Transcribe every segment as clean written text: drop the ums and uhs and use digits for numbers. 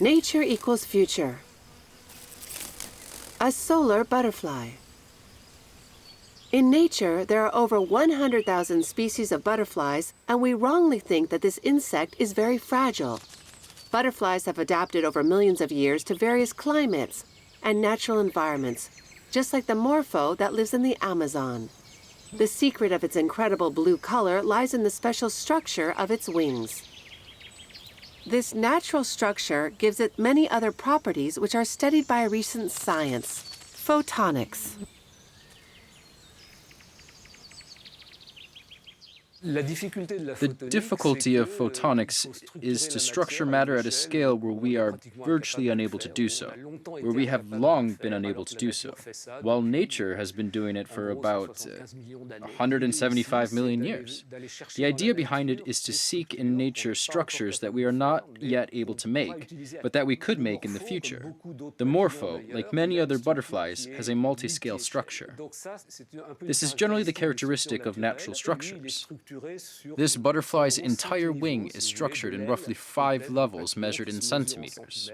Nature equals future. A solar butterfly. In nature, there are over 100,000 species of butterflies, and we wrongly think that this insect is very fragile. Butterflies have adapted over millions of years to various climates and natural environments, just like the Morpho that lives in the Amazon. The secret of its incredible blue color lies in the special structure of its wings. This natural structure gives it many other properties which are studied by recent science, photonics. The difficulty of photonics is to structure matter at a scale where we are virtually unable to do so, where we have long been unable to do so, while nature has been doing it for about 175 million years. The idea behind it is to seek in nature structures that we are not yet able to make, but that we could make in the future. The Morpho, like many other butterflies, has a multi-scale structure. This is generally the characteristic of natural structures. This butterfly's entire wing is structured in roughly 5 levels measured in centimeters.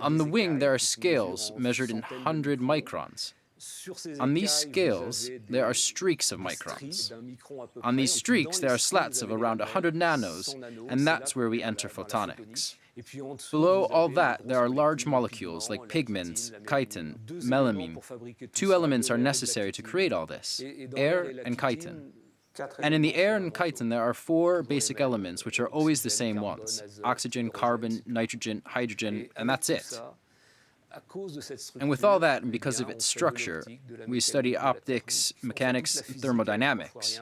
On the wing, there are scales measured in 100 microns. On these scales, there are streaks of microns. On these streaks, there are slats of around 100 nanos, and that's where we enter photonics. Below all that, there are large molecules like pigments, chitin, melamine. 2 elements are necessary to create all this, air and chitin. And in the air and chitin, there are 4 basic elements which are always the same ones: oxygen, carbon, nitrogen, hydrogen, and that's it. And with all that, and because of its structure, we study optics, mechanics, thermodynamics.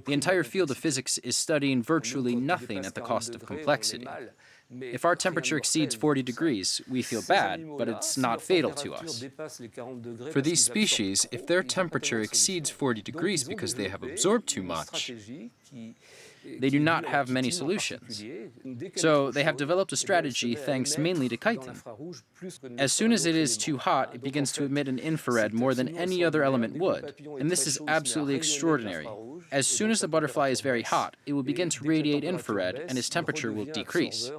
The entire field of physics is studying virtually nothing at the cost of complexity. If our temperature exceeds 40 degrees, we feel bad, but it's not fatal to us. For these species, if their temperature exceeds 40 degrees because they have absorbed too much, they do not have many solutions. So they have developed a strategy thanks mainly to chitin. As soon as it is too hot, it begins to emit an infrared more than any other element would. And this is absolutely extraordinary. As soon as the butterfly is very hot, it will begin to radiate infrared and its temperature will decrease.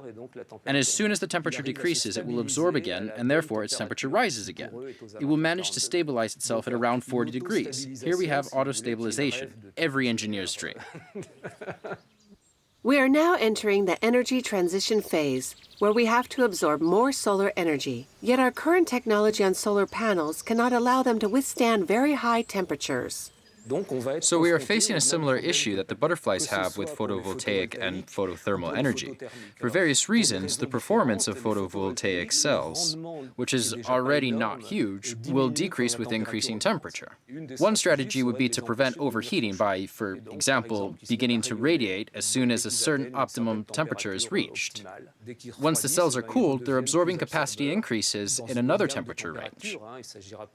And as soon as the temperature decreases, it will absorb again, and therefore its temperature rises again. It will manage to stabilize itself at around 40 degrees. Here we have auto-stabilization, every engineer's dream. We are now entering the energy transition phase, where we have to absorb more solar energy. Yet our current technology on solar panels cannot allow them to withstand very high temperatures. So we are facing a similar issue that the butterflies have with photovoltaic and photothermal energy. For various reasons, the performance of photovoltaic cells, which is already not huge, will decrease with increasing temperature. One strategy would be to prevent overheating by, for example, beginning to radiate as soon as a certain optimum temperature is reached. Once the cells are cooled, their absorbing capacity increases in another temperature range.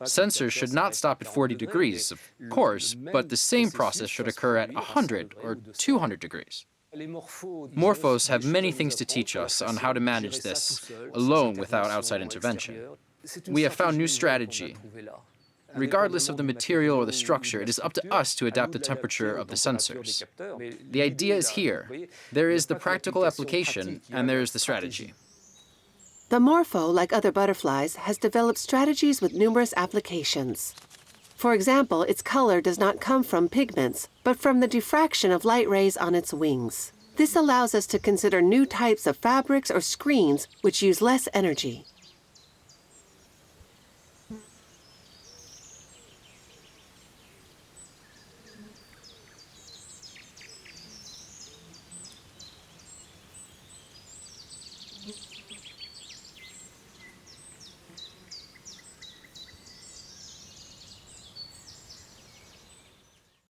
Sensors should not stop at 40 degrees, of course, but the same process should occur at 100 or 200 degrees. Morphos have many things to teach us on how to manage this alone without outside intervention. We have found new strategy. Regardless of the material or the structure, it is up to us to adapt the temperature of the sensors. The idea is here. There is the practical application, and there is the strategy. The Morpho, like other butterflies, has developed strategies with numerous applications. For example, its color does not come from pigments, but from the diffraction of light rays on its wings. This allows us to consider new types of fabrics or screens which use less energy.